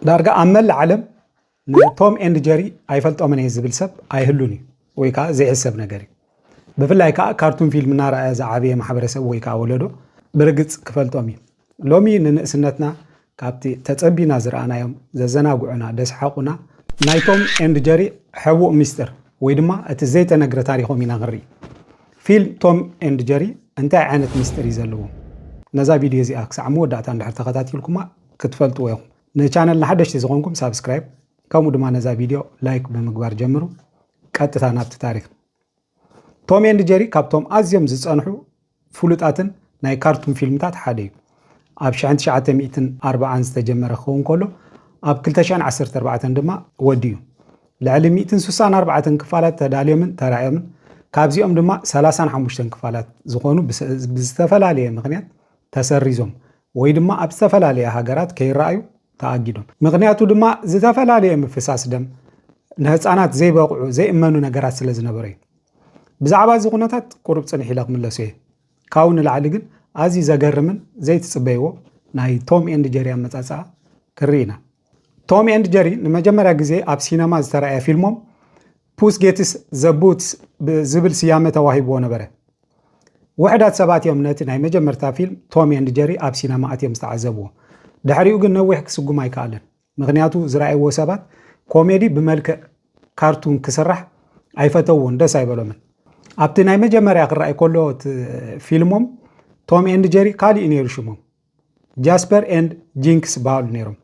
دارجة عمل العالم توم اند جيري أيفلتو من يزبل سب أيهلوني ويكا زي حسب نجاري بفلا يكا كارتون فيلم نار از عابية محبرة سب ويكا ولدو برجت كفلتو مين لومي نسنتنا كابتي تتصبينا زرعنا يوم زنا قعنا دس حقنا نايتوم اند جيري حبو مستر ويدما اتزيت نجر تاريخه من غري فيلم توم اند جيري انت عانت مستر يزلو نزا فيديو زي اكس عمود داتا ندحر تخاتاتيلكم كتفلتوا يوم نشانل لحدش تزغونكم سبسكرايب كم دما نزا فيديو لايك بمقبار جمرو قطتا نابت تاريخ توم اند جيري كابتوم ازيم زصنحو فلوطاتن ناي كارتون فيلمታት ሓደ እዩ ኣብ 1940 ዝተጀመረ ኸውን ከሎ ኣብ 2014 ድማ ወዲዩ ልዕሊ 164 ክፋላት ተዳልዮምን ተራእዮምን ካብዚኦም ድማ 35 ክፋላት ዝኾኑ ብዝተፈላለየ ምክንያት ተሰሪዞም ወይ ድማ ኣብ ዝተፈላለዩ ሃገራት ከይራኣዩ ተኣጊዶም ምክንያቱ ድማ ዝተፈላለየ ምፍሳስ ደም ንህፃናት ዘይበቕዑ ዘይእመኑ ነገራት ስለ ዝነበረ እዩ ብዛዕባ እዚ ኩነታት ቁሩብ ፅንሕ ኢለ ክምለሱ እየ ካብኡ ንላዕሊ ግን ኣዝዩ ዘገርምን ዘይትፅበይዎ ናይ ቶም ኤንድ ጀሪ ኣመፃፅኣ ክርኢና ቶም ኤንድ ጀሪ ንመጀመርያ ግዜ ኣብ ሲነማ ዝተረኣየ ፊልሞም ፑስ ጌትስ ዘ ቡትስ ዝብል ስያመ ተዋሂብዎ ነበረ ውሕዳት ሰባት እዮም ነቲ ናይ መጀመርታ ፊልም ቶም ኤንድ ጀሪ ኣብ ሲነማ ኣትዮም ዝተዓዘብዎ ድሕሪኡ ግን ነዊሕ ክስጉም ኣይከኣለን ምክንያቱ ዝረኣይዎ ሰባት ኮሜዲ ብመልክዕ ካርቱን ክስራሕ ኣይፈተውዎን ደስ ኣይበሎምን ኣብቲ ናይ መጀመርያ ክረኣይ ከሎ ፊልሞም ቶም ኤንድ ጀሪ ካሊእ ነይሩ ሽሞም ጃስፐር ኤንድ ጂንክስ በሃሉ ነይሮም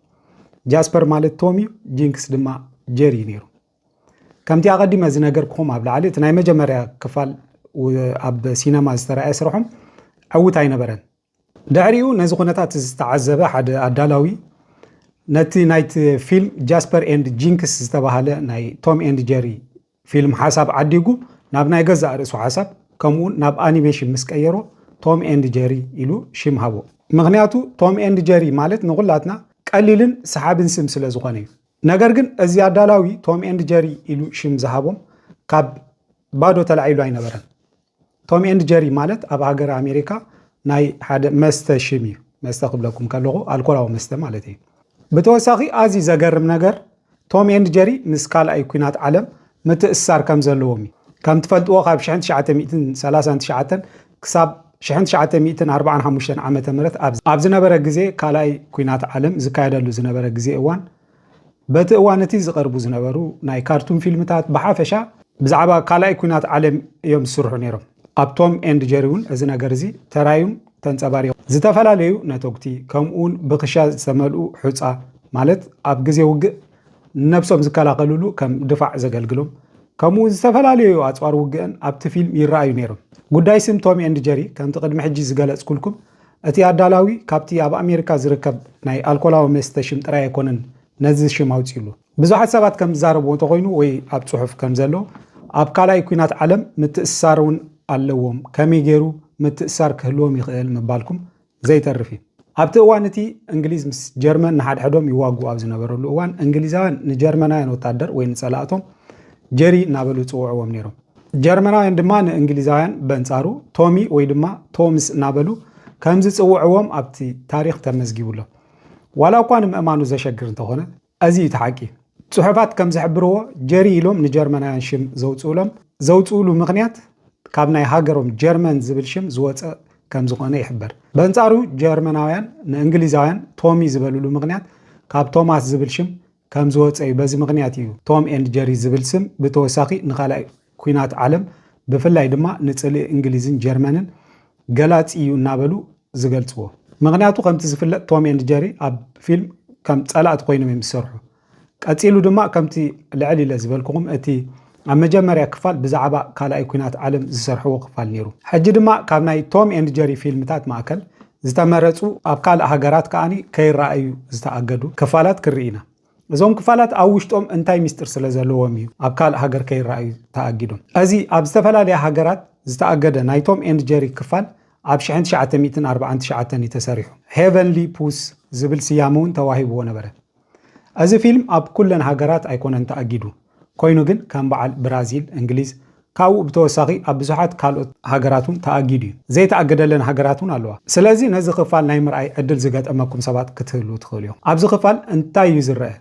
ጃስፐር ማለት ቶም እዩ ጂንክስ ድማ ጀሪ ነይሩ ከምቲ ኣቐዲመ ዝነገርኩኹም ኣብ ላዕሊ እቲ ናይ መጀመርያ ክፋል ኣብ ሲነማ ዝተረኣየ ስርሖም ዕውት ኣይነበረን ድሕሪኡ ነዚ ኩነታት ዝተዓዘበ ሓደ ኣዳላዊ ነቲ ናይቲ ፊልም ጃስፐር ኤንድ ጂንክስ ዝተባሃለ ናይ ቶም ኤንድ ጀሪ ፊልም ሓሳብ ዓዲጉ ናብ ናይ ገዛእ ርእሱ ሓሳብ ከምኡውን ናብ ኣኒሜሽን ምስ ቀየሮ ቶም ኤንድ ጀሪ ኢሉ ሽም ሃቦ ምክንያቱ ቶም ኤንድ ጀሪ ማለት ንኩላትና ቀሊልን ሰሓብን ስም ስለ ዝኾነ እዩ ነገር ግን እዚ ኣዳላዊ ቶም ኤንድ ጀሪ ኢሉ ሽም ዝሃቦም ካብ ባዶ ተላዒሉ ኣይነበረን ቶም ኤንድ ጀሪ ማለት ኣብ ሃገር ኣሜሪካ ናይ ሓደ መስተ ሽም እዩ መስተ ክብለኩም ከለኹ ኣልኮላዊ መስተ ማለት እዩ ብተወሳኺ ኣዝዩ ዘገርም ነገር ቶም ኤንድ ጀሪ ምስ ካልኣይ ኩናት ዓለም ምትእስሳር ከም ዘለዎም እዩ ከም ትፈልጥዎ ካብ 1939 ክሳብ 1945 ዓመተ ምህረት ኣብ ዝነበረ ግዜ ካልኣይ ኩናት ዓለም ዝካየደሉ ዝነበረ ግዜ እዋን በቲ እዋን እቲ ዝቐርቡ ዝነበሩ ናይ ካርቱን ፊልምታት ብሓፈሻ ብዛዕባ ካልኣይ ኩናት ዓለም እዮም ዝስርሑ ነይሮም ኣብ ቶም ኤንድ ጀሪ እውን እዚ ነገር እዚ ተራዩን ተንፀባሪቑ ዝተፈላለዩ ነተጉቲ ከምኡውን ብክሻ ዝተመልኡ ሑፃ ማለት ኣብ ግዜ ውግእ ነብሶም ዝከላኸልሉ ከም ድፋዕ ዘገልግሎም ከምኡ ዝተፈላለዩ ኣፅዋር ውግእን ኣብቲ ፊልም ይረኣዩ ነይሮም ጉዳይ ስም ቶም ኤንድ ጀሪ ከምቲ ቅድሚ ሕጂ ዝገለጽኩልኩም እቲ ኣዳላዊ ካብቲ ኣብ ኣሜሪካ ዝርከብ ናይ ኣልኮላዊ መስተ ሽም ጥራይ ኣይኮነን ነዚ ሽም ኣውፂሉ ብዙሓት ሰባት ከም ዝዛረብዎ እንተኮይኑ ወይ ኣብ ፅሑፍ ከም ዘሎ ኣብ ካልኣይ ኩናት ዓለም ምትእስሳር እውን ኣለዎም ከመይ ገይሩ ምትእስሳር ክህልዎም ይኽእል ምባልኩም ዘይተርፍ እዩ ኣብቲ እዋን እቲ እንግሊዝ ምስ ጀርመን ንሓድሕዶም ይዋግኡ ኣብ ዝነበረሉ እዋን እንግሊዛውያን ንጀርመናውያን ወታደር ወይ ንፀላእቶም ጀሪ እናበሉ ፅውዕዎም ነይሮም ጀርመናውያን ድማ ንእንግሊዛውያን በንፃሩ ቶሚ ወይ ድማ ቶምስ እናበሉ ከምዚ ፅውዕዎም ኣብቲ ታሪክ ተመዝጊቡሎ ዋላ እኳ ንምእማኑ ዘሸግር እንተኾነ እዚ እቲ ሓቂ ፅሑፋት ከም ዝሕብርዎ ጀሪ ኢሎም ንጀርመናውያን ሽም ዘውፅኡሉ ምክንያት ካብ ናይ ሃገሮም ጀርመን ዝብል ሽም ዝወፀ ከም ዝኾነ ይሕበር በንፃሩ ጀርመናውያን ንእንግሊዛውያን ቶሚ ዝበልሉ ምክንያት ካብ ቶማስ ዝብል ሽም ከም ዝወፀ እዩ በዚ ምክንያት እዩ ቶም ኤንድ ጀሪ ዝብል ስም ብተወሳኺ ንኻልኣይ ኩናት ዓለም ብፍላይ ድማ ንፅልኢ እንግሊዝን ጀርመንን ገላፂ እዩ እናበሉ ዝገልፅዎ ምክንያቱ ከምቲ ዝፍለጥ ቶም ኤንድ ጀሪ ኣብ ፊልም ከም ፀላእቲ ኮይኖም እዮም ዝሰርሑ ቀፂሉ ድማ ከምቲ ልዕሊ ኢለ ዝበልኩኹም እቲ ኣብ መጀመርያ ክፋል ብዛዕባ ካልኣይ ኩናት ዓለም ዝሰርሕዎ ክፋል ነይሩ ሕጂ ድማ ካብ ናይ ቶም ኤንድ ጀሪ ፊልምታት ማእከል ዝተመረፁ ኣብ ካልእ ሃገራት ከዓኒ ከይረኣዩ ዝተኣገዱ ክፋላት ክርኢና እዞም ክፋላት ኣብ ውሽጦም እንታይ ሚስጥር ስለ ዘለዎም እዩ ኣብ ካልእ ሃገር ከይረኣዩ ተኣጊዶም እዚ ኣብ ዝተፈላለየ ሃገራት ዝተኣገደ ናይ ቶም ኤንድ ጀሪ ክፋል ኣብ 1949 እዩ ተሰሪሑ ሄቨንሊ ፑስ ዝብል ስያመ እውን ተዋሂብዎ ነበረ እዚ ፊልም ኣብ ኩለን ሃገራት ኣይኮነን ተኣጊዱ ኮይኑ ግን ከም በዓል ብራዚል እንግሊዝ ካብኡ ብተወሳኺ ኣብ ብዙሓት ካልኦት ሃገራቱን ተኣጊዱ እዩ ዘይተኣገደለን ሃገራቱን ኣለዋ ስለዚ ነዚ ክፋል ናይ ምርኣይ ዕድል ዝገጠመኩም ሰባት ክትህሉ ትኽእሉ እዮም ኣብዚ ክፋል እንታይ እዩ ዝረአ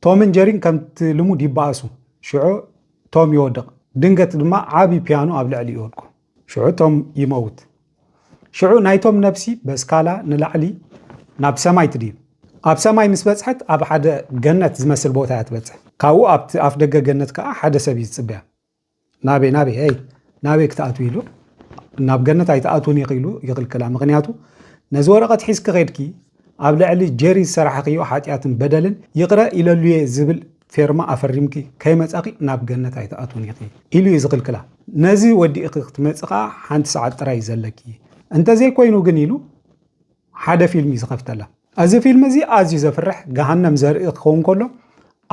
ቶምን ጀሪን ከምቲ ልሙድ ይበኣሱ ሽዑ ቶም ይወድቕ ድንገት ድማ ዓቢ ፒያኖ ኣብ ልዕሊ ይወድቁ ሽዑ ቶም ይመውት ሽዑ ናይቶም ነብሲ በስካላ ንላዕሊ ናብ ሰማይ ትድይብ ኣብ ሰማይ ምስ በፅሐት ኣብ ሓደ ገነት ዝመስል ቦታ እያ ትበፅሕ ካብኡ ኣብቲ ኣፍ ደገ ገነት ከዓ ሓደ ሰብ ይፅበያ ናበይ ክትኣትው ኢሉ ናብ ገነት ኣይተኣትውን ኢሉ ይኽልክላ ምክንያቱ ነዚ ወረቐት ሒዝኪ ኸይድኪ ኣብ ልዕሊ ጀሪ ዝሰራሕኽዮ ሓጢኣትን በደልን ይቕረ ኢለሉየ ዝብል ፌርማ ኣፈሪምኪ ከይመፃኺ ናብ ገነት ኣይተኣትውን ኢሉ እዩ ዝኽልክላ ነዚ ወዲእኺ ክትመፅእ ከዓ ሓንቲ ሰዓት ጥራይ ዘለኪ እንተዘይኮይኑ ግን ኢሉ ሓደ ፊልም እዩ ዝኸፍተላ እዚ ፊልም እዚ ኣዝዩ ዘፍርሕ ገሃነም ዘርኢ ክኸውን ከሎ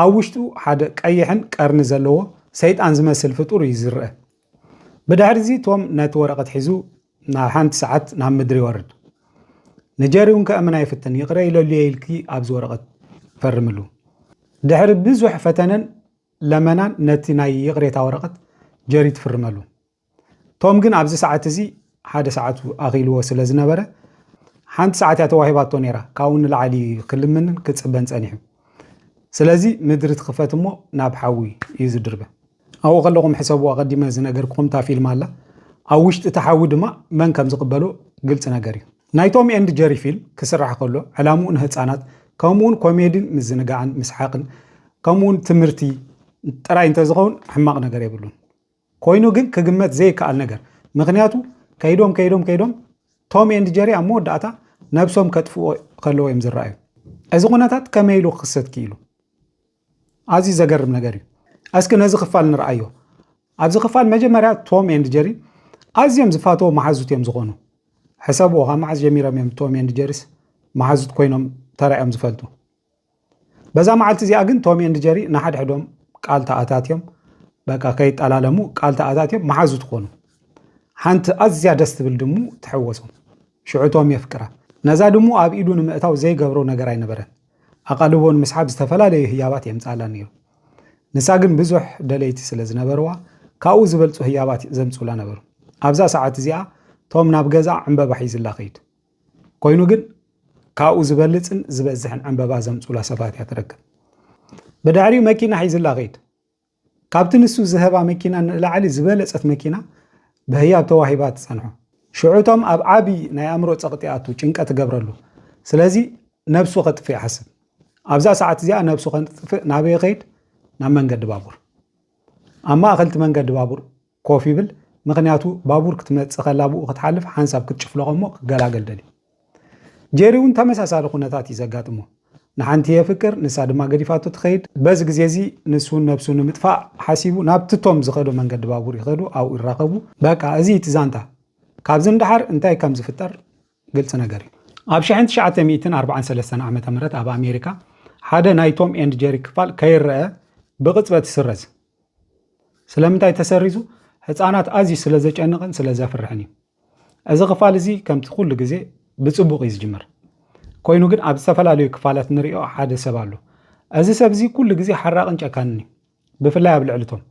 ኣብ ውሽጡ ሓደ ቀይሕን ቀርኒ ዘለዎ ሰይጣን ዝመስል ፍጡር እዩ ዝርአ ብድሕሪ እዚ ቶም ነቲ ወረቐት ሒዙ ናብ ሓንቲ ሰዓት ናብ ምድሪ ይወርድ ንጀሪ እውን ከእምና ይፍትን ይቕረ ኢለሉየ ኢልኪ ኣብዚ ወረቐት ፈርምሉ ድሕሪ ብዙሕ ፈተነን ለመናን ነቲ ናይ ይቕሬታ ወረቐት ጀሪ ትፍርመሉ ቶም ግን ኣብዚ ሰዓት እዚ ሓደ ሰዓቱ ኣኺልዎ ስለ ዝነበረ ሓንቲ ሰዓት እያ ተዋሂባቶ ነይራ ካብኡ ንላዕሊ ክልምንን ክፅበን ፀኒሑ ስለዚ ምድሪ ትኽፈት እሞ ናብ ሓዊ እዩ ዝድርበ ኣብኡ ከለኹም ሕሰብዎ ቀዲመ ዝነገርኩኹም እታ ፊልም ኣላ ኣብ ውሽጢ እቲ ሓዊ ድማ መን ከም ዝቕበሎ ግልፂ ነገር እዩ ናይ ቶም ኤንድ ጀሪ ፊልም ክስራሕ ከሎ ዕላምኡ ንህፃናት ከምኡውን ኮሜድን ምዝንጋዕን ምስሓቅን ከምኡውን ትምህርቲ ጥራይ እንተዝኸውን ሕማቕ ነገር የብሉን ኮይኑ ግን ክግመት ዘይከኣል ነገር ምክንያቱ ከይዶም ቶም ኤንድ ጀሪ ኣብ መወዳእታ ነብሶም ከጥፍኦ ከለዎ እዮም ዝረኣዩ እዚ ኩነታት ከመይ ኢሉ ክክሰት ክኢሉ ኣዝዩ ዘገርም ነገር እዩ እስኪ ነዚ ክፋል ንርአዮ ኣብዚ ክፋል መጀመርያ ቶም ኤንድ ጀሪ ኣዝዮም ዝፋተዎ መሓዙት እዮም ዝኾኑ ሕሰብዎ ካብ መዓዝ ጀሚሮም እዮም ቶም ኤንድ ጀሪስ መሓዙት ኮይኖም ተራእዮም ዝፈልጡ በዛ መዓልቲ እዚኣ ግን ቶም ኤንድ ጀሪ ንሓድሕዶም ቃል ተኣታትዮም በቃ ከይጠላለሙ ቃል ተኣታትዮም መሓዙት ኮኑ ሓንቲ ኣዝያ ደስ ትብል ድሙ ትሕወሶም ሽዑቶም የፍቅራ ነዛ ድሙ ኣብ ኢዱ ንምእታው ዘይገብሮ ነገር ኣይነበረን ኣቓልቦን ምስሓብ ዝተፈላለዩ ህያባት የምፃላ ነይሩ ንሳ ግን ብዙሕ ደለይቲ ስለ ዝነበርዋ ካብኡ ዝበልፁ ህያባት ዘምፅላ ነበሩ ኣብዛ ሰዓት እዚኣ ቶም ናብ ገዛ ዕምበባ ሒዝላ ኸይድ ኮይኑ ግን ካብኡ ዝበልፅን ዝበዝሕን ዕምበባ ዘምፅላ ሰባት እያ ትረክብ ብድሕሪኡ መኪና ሒዝላ ኸይድ ካብቲ ንሱ ዝህባ መኪና ንላዕሊ ዝበለፀት መኪና ብህያብ ተዋሂባ ትፀንሖ ሽዑቶም ኣብ ዓብይ ናይ ኣእምሮ ፀቕጢኣቱ ጭንቀት ገብረሉ ስለዚ ነብሱ ከጥፍእ ይሓስብ ኣብዛ ሰዓት እዚኣ ነብሱ ከጥፍእ ናበይ ኸይድ ናብ መንገዲ ባቡር ኣብ ማእኸልቲ መንገዲ ባቡር ኮፍ ይብል ምክንያቱ ባቡር ክትመፅእ ከላ ብኡ ክትሓልፍ ሓንሳብ ክትጭፍለቆ እሞ ክገላገል ደልዩ ጀሪ እውን ተመሳሳሊ ኩነታት እዩ ዘጋጥሞ ንሓንቲ የፍቅር ንሳ ድማ ገዲፋቶ ትኸይድ በዚ ግዜ እዚ ንሱን ነብሱ ንምጥፋእ ሓሲቡ ናብቲ ቶም ዝኸዶ መንገዲ ባቡር ይኸዱ ኣብኡ ይራኸቡ በቃ እዚ እቲ ዛንታ ካብዚ እንድሓር እንታይ ከም ዝፍጠር ግልፂ ነገር እዩ ኣብ 1943 ዓ.ም ኣብ ኣሜሪካ ሓደ ናይ ቶም ኤንድ ጀሪ ክፋል ከይረአ ብቕፅበት ይስረዝ ስለምንታይ ተሰሪዙ ህፃናት ኣዝዩ ስለ ዘጨንቕን ስለ ዘፍርሕን እዩ እዚ ክፋል እዚ ከምቲ ኩሉ ግዜ ብፅቡቕ እዩ ዝጅምር ኮይኑ ግን ኣብ ዝተፈላለዩ ክፋላት ንሪኦ ሓደ ሰብ ኣሎ እዚ ሰብ እዚ ኩሉ ግዜ ሓራቕን ጨካንን እዩ ብፍላይ ኣብ ልዕሊቶም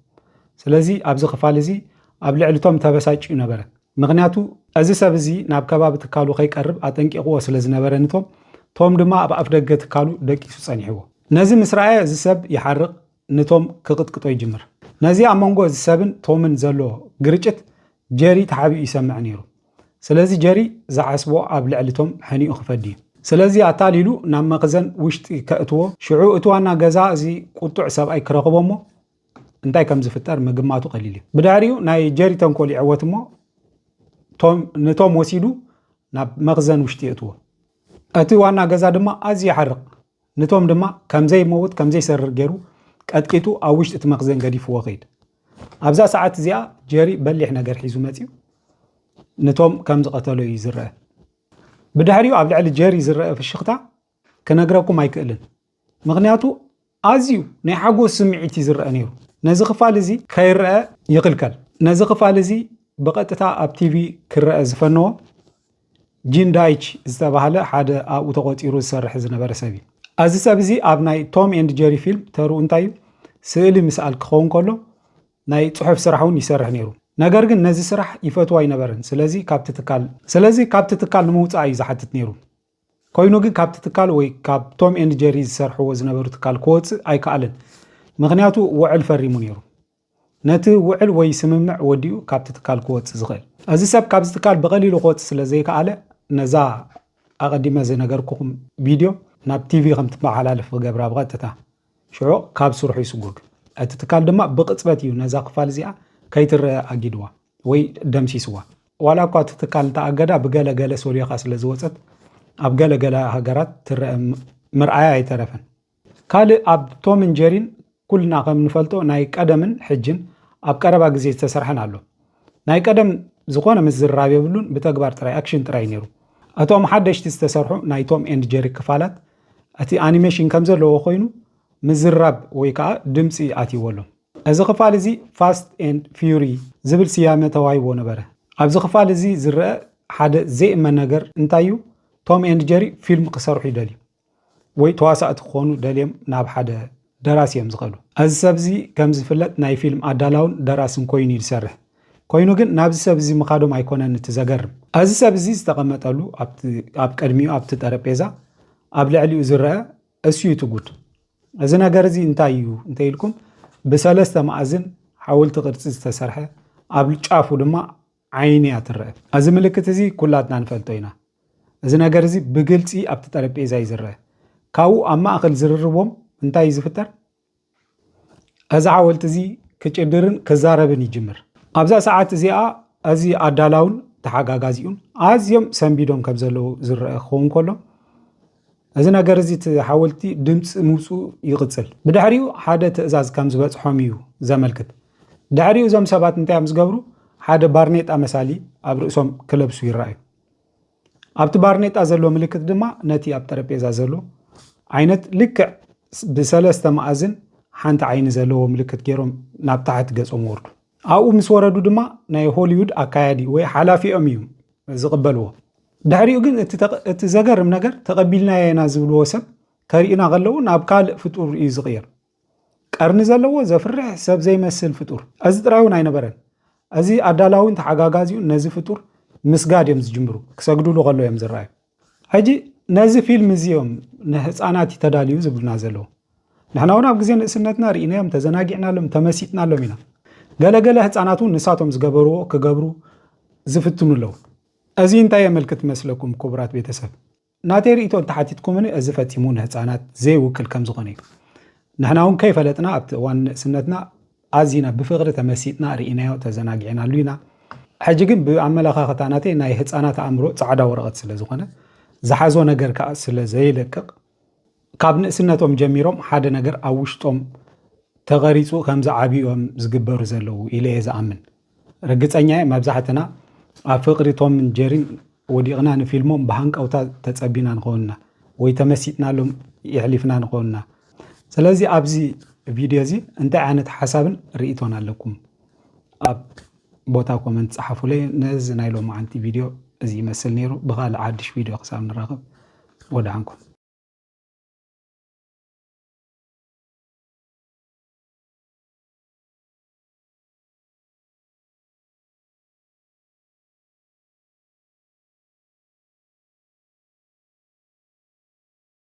ስለዚ ኣብዚ ክፋል እዚ ኣብ ልዕሊቶም ተበሳጭዩ ነበረ ምክንያቱ እዚ ሰብ እዚ ናብ ከባቢ ትካሉ ከይቀርብ ኣጠንቂቕዎ ስለ ዝነበረ ንቶም ቶም ድማ ኣብ ኣፍ ደገ ትካሉ ደቂሱ ፀኒሕዎ ነዚ ምስ ረኣየ እዚ ሰብ ይሓርቕ ንቶም ክቅጥቅጦ ይጅምር ነዚ ኣብ መንጎ እዚ ሰብን ቶምን ዘሎ ግርጭት ጀሪ ተሓቢኡ ይሰምዕ ነይሩ ስለዚ ጀሪ ዝሓስቦ ኣብ ልዕሊቶም ሕኒኡ ክፈዲ እዩ ስለዚ ኣታሊሉ ናብ መኽዘን ውሽጢ ከእትዎ ሽዑ እቲ ዋና ገዛ እዚ ቁጡዕ ሰብኣይ ክረኽቦ እሞ እንታይ ከም ዝፍጠር ምግማቱ ቀሊል እዩ ብድሕሪኡ ናይ ጀሪ ተንኮል ይዕወት እሞ ነቶም ወሲዱ ናብ መኽዘን ውሽጢ የእትዎ እቲ ዋና ገዛ ድማ ኣዝዩ ይሓርቕ ነቶም ድማ ከምዘይ ሞት ከምዘይ ሰርር ገይሩ ቀጥቂቱ ኣብ ውሽጢ እቲ መኽዘን ገዲፍዎ ኸይድ ኣብዛ ሰዓት እዚኣ ጀሪ በሊሕ ነገር ሒዙ መፂኡ ነቶም ከም ዝቐተሎ እዩ ዝረአ ብድሕሪኡ ኣብ ልዕሊ ጀሪ ዝረአ ፍሽኽታ ክነግረኩም ኣይክእልን ምክንያቱ ኣዝዩ ናይ ሓጎስ ስምዒት እዩ ዝረአ ነይሩ ነዚ ክፋል እዚ ከይረአ ይኽልከል ነዚ ክፋል እዚ ብቐጥታ ኣብ ቲቪ ክረአ ዝፈነዎ ጂን ዳይች ዝተባሃለ ሓደ ኣብኡ ተቆፂሩ ዝሰርሕ ዝነበረ ሰብ እዩ እዚ ሰብ እዚ ኣብ ናይ ቶም ኤንድ ጀሪ ፊልም ተርኡ እንታይ እዩ ስእሊ ምስኣል ክኸውን ከሎ ናይ ጽሑፍ ስራሕውን ይሰርሕ ነይሩ ነገር ግን ነዚ ስራሕ ይፈትዋ ይነበረን ስለዚ ካብቲ ትካል ንምውፃእ እዩ ዝሓትት ነይሩ ኮይኑ ግን ካብቲ ትካል ወይ ካብ ቶም ኤንድ ጀሪ ዝሰርሕዎ ዝነበሩ ትካል ክወፅእ ኣይከኣልን ምክንያቱ ውዕል ፈሪሙ ነይሩ ነቲ ውዕል ወይ ስምምዕ ወዲኡ ካብቲ ትካል ክወፅእ ዝኽእል እዚ ሰብ ካብዚ ትካል ብቐሊሉ ክወፅእ ስለ ዘይከኣለ ነዛ ኣቐዲመ ዝነገርኩኹም ቪድዮ ናብ ቲቪ ከም ትመሓላለፍ ክገብራ ብቐጥታ ሽዑ ካብ ስርሑ ይስጉግ እቲ ትካል ድማ ብቅፅበት እዩ ነዛ ክፋል እዚኣ ከይትረአ ኣጊድዋ ወይ ደምሲስዋ ዋላ እኳ እቲ ትካል እንተኣገዳ ብገለገለ ሶልዮኻ ስለ ዝወፀት ኣብ ገለገለ ሃገራት ትረአ ምርኣያ ኣይተረፈን ካልእ ኣብ ቶም ጀሪን ኩልና ከም ንፈልጦ ናይ ቀደምን ሕጅን ኣብ ቀረባ ግዜ ዝተሰርሐን ኣሎ ናይ ቀደም ዝኾነ ምዝራብ የብሉን ብተግባር ጥራይ ኣክሽን ጥራይ ነይሩ እቶም ሓደሽቲ ዝተሰርሑ ናይ ቶም ኤንድ ጀሪ ክፋላት እቲ ኣኒሜሽን ከም ዘለዎ ኮይኑ ምዝራብ ወይ ከዓ ድምፂ ኣትይወሎም እዚ ክፋል እዚ ፋስት ኤንድ ፊውሪ ዝብል ስያመ ተዋሂቦ ነበረ ኣብዚ ክፋል እዚ ዝረአ ሓደ ዘይእመን ነገር እንታይ እዩ ቶም ኤንድ ጀሪ ፊልም ክሰርሑ ይደልዩ ወይ ተዋሳእቲ ክኾኑ ደልዮም ናብ ሓደ ደራሲ እዮም ዝኸዱ እዚ ሰብ እዚ ከም ዝፍለጥ ናይ ፊልም ኣዳላውን ደራስን ኮይኑ ይሰርሕ ኮይኑ ግን ናብዚ ሰብ እዚ ምኻዶም ኣይኮነን እቲ ዘገርም እዚ ሰብ እዚ ዝተቐመጠሉ ኣብ ቀድሚኡ ኣብቲ ጠረጴዛ ኣብ ልዕሊኡ ዝረአ እስዩ ትጉድ እዚ ነገር እዚ እንታይ እዩ እንተኢልኩም ብሰለስተ ማዕዝን ሓወልቲ ቅርፂ ዝተሰርሐ ኣብ ጫፉ ድማ ዓይኒ እያ ትረአ እዚ ምልክት እዚ ኩላትና ንፈልጦ ኢና እዚ ነገር እዚ ብግልፂ ኣብቲ ጠረጴዛ እዩ ዝረአ ካብኡ ኣብ ማእኸል ዝርርቦም እንታይ እዩ ዝፍጠር እዚ ሓወልቲ እዚ ክጭድርን ክዛረብን ይጅምር ኣብዛ ሰዓት እዚኣ እዚ ኣዳላውን ተሓጋጋዚኡን ኣዝዮም ሰንቢዶም ከም ዘለዉ ዝረአ ክኸውን ከሎ እዚ ነገር እዚ እቲ ሓወልቲ ድምፂ ምውፁ ይቕፅል ብድሕሪኡ ሓደ ትእዛዝ ከም ዝበፅሖም እዩ ዘመልክት ድሕሪኡ እዞም ሰባት እንታይ እዮም ዝገብሩ ሓደ ባርኔጣ መሳሊ ኣብ ርእሶም ክለብሱ ይረኣዩ ኣብቲ ባርኔጣ ዘሎ ምልክት ድማ ነቲ ኣብ ጠረጴዛ ዘሎ ዓይነት ልክዕ ብሰለስተ ማዕዝን ሓንቲ ዓይኒ ዘለዎ ምልክት ገይሮም ናብ ታሕቲ ገጾም ወርዱ ኣብኡ ምስ ወረዱ ድማ ናይ ሆሊውድ ኣካያዲ ወይ ሓላፊኦም እዩ ዝቕበልዎ ድሕሪኡ ግን እቲ ዘገርም ነገር ተቐቢልናዮ ኢና ዝብልዎ ሰብ ከሪእና ከለዉ ናብ ካልእ ፍጡር እዩ ዝቕየር ቀርኒ ዘለዎ ዘፍርሕ ሰብ ዘይመስል ፍጡር እዚ ጥራይ እውን ኣይነበረን እዚ ኣዳላውን ተሓጋጋዚኡ ነዚ ፍጡር ምስጋድ እዮም ዝጅምሩ ክሰግድሉ ከሎ እዮም ዝረኣዩ ሕጂ ነዚ ፊልም እዚኦም ንህፃናት ተዳልዩ ዝብሉና ዘለዎ ንሕና እውን ኣብ ግዜ ንእስነትና ርኢናዮም ተዘናጊዕናሎም ተመሲጥናሎም ኢና ገለገለ ህፃናት እውን ንሳቶም ዝገበርዎ ክገብሩ ዝፍትኑ ኣለዉ እዚ እንታይ የመልክት መስለኩም ክቡራት ቤተሰብ ናተይ ርእቶ እንተሓቲትኩምኒ እዚ ፈፂሙ ንህፃናት ዘይውክል ከም ዝኾነ እዩ ንሕና እውን ከይፈለጥና ኣብቲ እዋን ንእስነትና ኣዝና ብፍቕሪ ተመሲጥና ርኢናዮ ተዘናጊዕናሉ ኢና ሕጂ ግን ብኣመለኻኽታ ናተይ ናይ ህፃናት ኣእምሮ ፃዕዳ ወረቐት ስለ ዝኾነ ዝሓዞ ነገር ከዓ ስለ ዘይለቅቕ ካብ ንእስነቶም ጀሚሮም ሓደ ነገር ኣብ ውሽጦም ተቐሪፁ ከምዚ ዓብዮም ዝግበሩ ዘለዉ ኢለ እየ ዝኣምን ርግፀኛ መብዛሕትና ኣብ ፍቕሪ ቶም ጀሪን ወዲቕና ንፊልሞም ብሃንቀውታ ተፀቢና ንኾንና ወይ ተመሲጥናሎም ይሕሊፍና ንኾንና ስለዚ ኣብዚ ቪድዮ እዚ እንታይ ዓይነት ሓሳብን ርኢቶን ኣለኩም ኣብ ቦታ ኮመንት ጻሓፉለይ ነዚ ናይ ሎማዓንቲ ቪድዮ እዚ ይመስል ነይሩ ብኻልእ ሓድሽ ቪድዮ ክሳብ ንራኸብ ወድዓንኩም